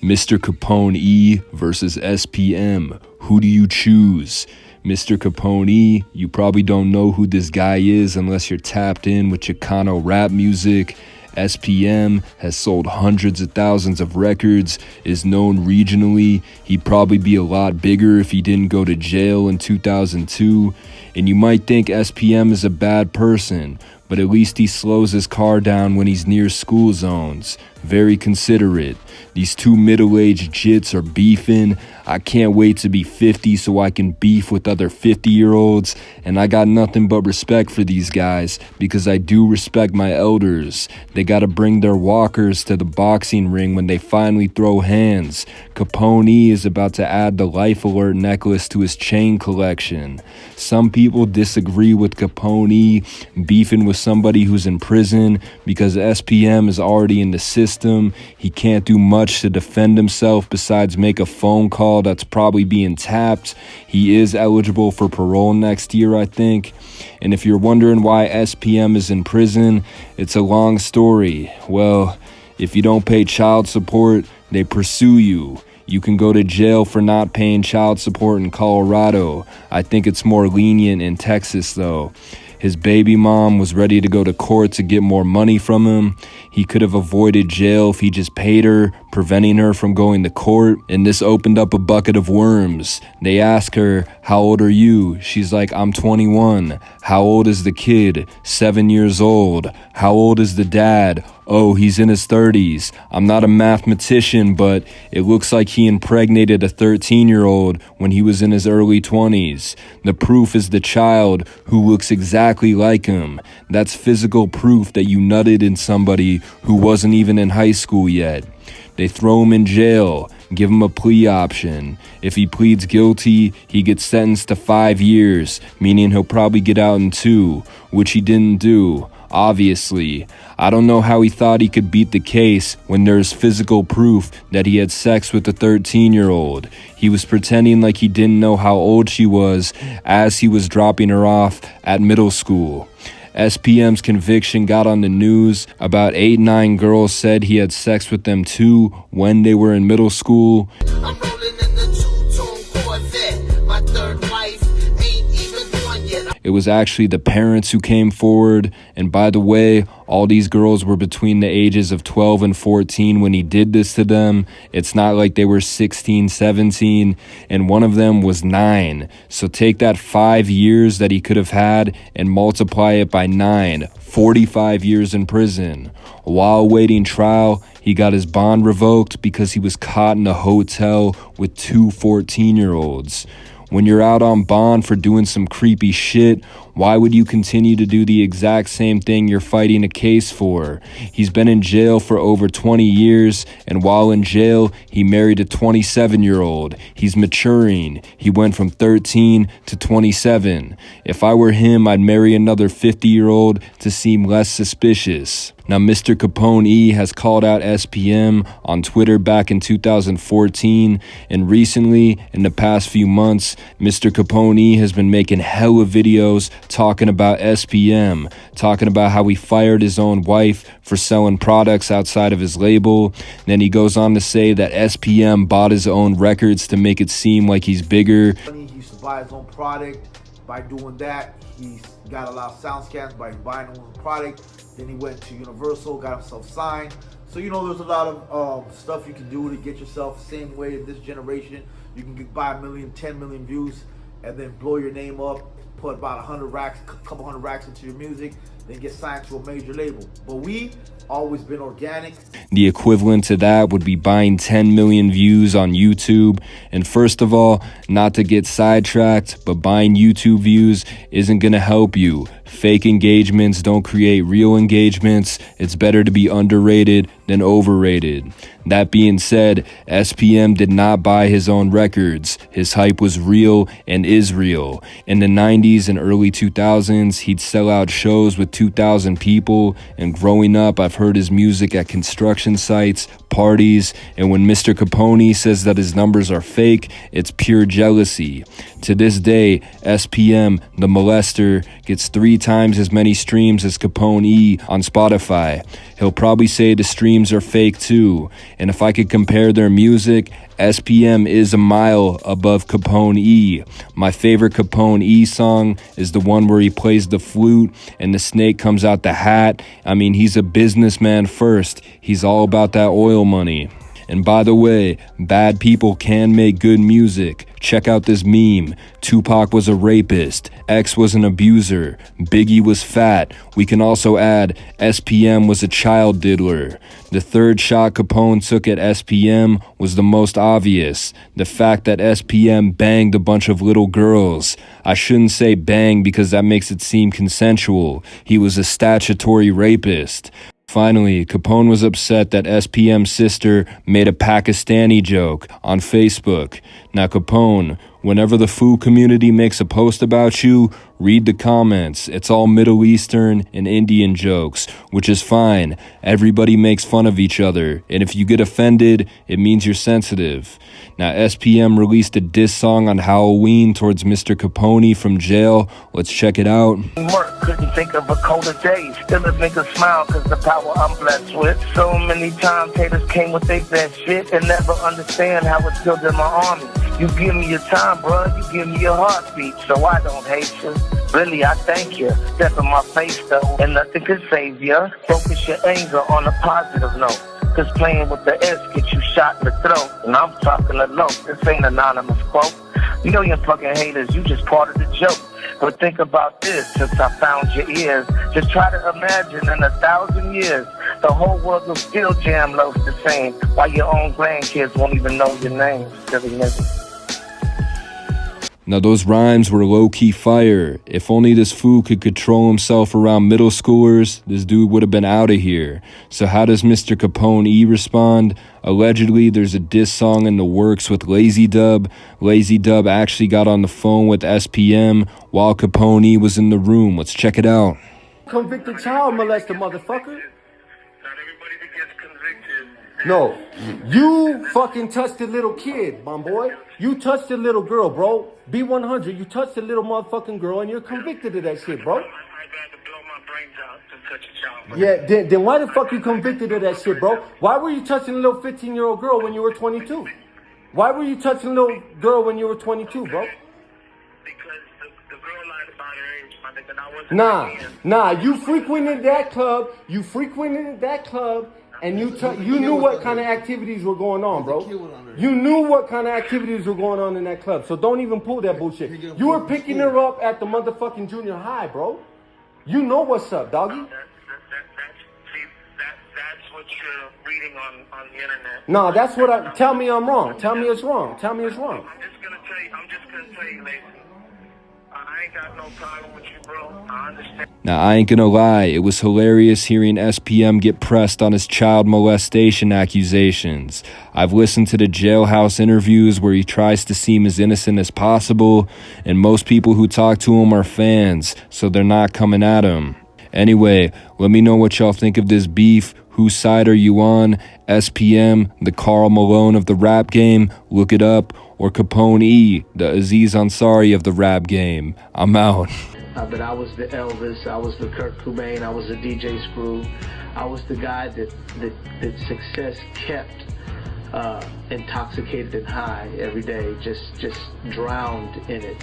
Mr. Capone-E versus SPM. Who do you choose? Mr. Capone-E, you probably don't know who this guy is unless you're tapped in with Chicano rap music. SPM has sold hundreds of thousands of records, is known regionally. He'd probably be a lot bigger if he didn't go to jail in 2002. And you might think SPM is a bad person, but at least he slows his car down when he's near school zones. Very considerate. These two middle-aged jits are beefing. I can't wait to be 50 so I can beef with other 50-year-olds. And I got nothing but respect for these guys because I do respect my elders. They gotta bring their walkers to the boxing ring when they finally throw hands. Capone-E is about to add the Life Alert necklace to his chain collection. Some people disagree with Capone-E beefing with somebody who's in prison because SPM is already in the system. He can't do much to defend himself besides make a phone call that's probably being tapped. He is eligible for parole next year, I think. And if you're wondering why SPM is in prison, it's a long story. Well, if you don't pay child support, they pursue you. You can go to jail for not paying child support in Colorado. I think it's more lenient in Texas, though. His baby mom was ready to go to court to get more money from him. He could have avoided jail if he just paid her, preventing her from going to court. And this opened up a bucket of worms. They ask her, "How old are you?" She's like, "I'm 21. How old is the kid? 7 years old. How old is the dad? Oh, he's in his 30s. I'm not a mathematician, but it looks like he impregnated a 13-year-old when he was in his early 20s. The proof is the child who looks exactly like him. That's physical proof that you nutted in somebody who wasn't even in high school yet." They throw him in jail, give him a plea option. If he pleads guilty, he gets sentenced to 5 years, meaning he'll probably get out in 2, which he didn't do. Obviously, I don't know how he thought he could beat the case when there's physical proof that he had sex with a 13-year-old. He was pretending like he didn't know how old she was as he was dropping her off at middle school. SPM's conviction got on the news. About 8-9 girls said he had sex with them too when they were in middle school. I'm rolling in the two-tone Corvette. My third wife ain't even one yet. It was actually the parents who came forward. And by the way, all these girls were between the ages of 12 and 14 when he did this to them. It's not like they were 16, 17, and one of them was 9. So take that 5 years that he could have had and multiply it by 9. 45 years in prison. While awaiting trial, he got his bond revoked because he was caught in a hotel with 2 14-year-olds. When you're out on bond for doing some creepy shit, why would you continue to do the exact same thing you're fighting a case for? He's been in jail for over 20 years, and while in jail, he married a 27-year-old. He's maturing. He went from 13 to 27. If I were him, I'd marry another 50-year-old to seem less suspicious. Now, Mr. Capone-E has called out SPM on Twitter back in 2014, and recently, in the past few months, Mr. Capone-E has been making hella videos talking about SPM, talking about how he fired his own wife for selling products outside of his label. Then he goes on to say that SPM bought his own records to make it seem like he's bigger. He used to buy his own product. By doing that, he got a lot of sound scans by buying his own product. Then he went to Universal, got himself signed. So, you know, there's a lot of stuff you can do to get yourself same way in this generation. You can buy 1 million, 10 million views, and then blow your name up, put about 100 racks, couple hundred racks into your music, then get signed to a major label. But we always been organic. The equivalent to that would be buying 10 million views on YouTube. And first of all, not to get sidetracked, but buying YouTube views isn't gonna help you. Fake engagements don't create real engagements. It's better to be underrated than overrated. That being said, SPM did not buy his own records. His hype was real and is real. In the 90s and early 2000s, he'd sell out shows with 2,000 people, and growing up, I've heard his music at construction sites, parties, and when Mr. Capone says that his numbers are fake, it's pure jealousy. To this day, SPM, the molester, gets 3 times as many streams as Capone-E on Spotify. He'll probably say the streams are fake too, and if I could compare their music, SPM is a mile above Capone-E. My favorite Capone-E song is the one where he plays the flute and the snake comes out the hat. I mean, he's a businessman first. He's all about that oil money. And by the way, bad people can make good music. Check out this meme. Tupac was a rapist. X was an abuser. Biggie was fat. We can also add SPM was a child diddler. The third shot Capone took at SPM was the most obvious. The fact that SPM banged a bunch of little girls. I shouldn't say bang because that makes it seem consensual. He was a statutory rapist. Finally, Capone was upset that SPM's sister made a Pakistani joke on Facebook. Now, Capone, whenever the food community makes a post about you, read the comments. It's all Middle Eastern and Indian jokes, which is fine. Everybody makes fun of each other, and if you get offended, it means you're sensitive. Now, SPM released a diss song on Halloween towards Mr. Capone from jail. Let's check it out. Work, couldn't think of a colder day. Still a nigga smile cause the power I'm blessed with. So many times haters came with their best shit and never understand how it's built in my army. You give me your time, bro. You give me your heartbeat, so I don't hate you. Really, I thank you. Step in my face, though, and nothing can save you. Focus your anger on a positive note. Cause playing with the S gets you shot in the throat. And I'm talking alone. This ain't an anonymous quote. Million fucking haters, you just part of the joke. But think about this, since I found your ears. Just try to imagine in 1,000 years, the whole world will still jam loads the same. While your own grandkids won't even know your name. Silly nigga. Now those rhymes were low-key fire. If only this fool could control himself around middle schoolers, this dude would have been out of here. So how does Mr. Capone-E respond? Allegedly, there's a diss song in the works with Lazy Dub. Lazy Dub actually got on the phone with SPM while Capone-E was in the room. Let's check it out. Convicted child molester, motherfucker. No, you fucking touched a little kid, my boy. You touched a little girl, bro. B100, you touched a little motherfucking girl and you're convicted of that shit, bro. Yeah, then why the fuck you convicted of that shit, bro? Why were you touching a little 15-year-old girl when you were 22? Why were you touching a little girl when you were 22, bro? Because the girl lied about her age, my nigga, and I wasn't Nah, you frequented that club, and you knew what kind of activities were going on, bro. You knew what kind of activities were going on in that club, so don't even pull that bullshit. You were picking her up at the motherfucking junior high, bro. You know what's up, doggy. That's what you're reading on the internet. Nah, that's what tell me I'm wrong. Tell me it's wrong. Tell me it's wrong. I'm just gonna tell you, Lazy. I ain't got no problem with you, bro. I understand. Now, I ain't gonna lie, it was hilarious hearing SPM get pressed on his child molestation accusations. I've listened to the jailhouse interviews where he tries to seem as innocent as possible, and most people who talk to him are fans, so they're not coming at him. Anyway, let me know what y'all think of this beef. Whose side are you on? SPM, the Karl Malone of the rap game? Look it up. Or Capone-E, the Aziz Ansari of the rap game? I'm out. But I was the Elvis, I was the Kurt Cobain, I was the DJ Screw. I was the guy that success kept intoxicated and high every day, just drowned in it.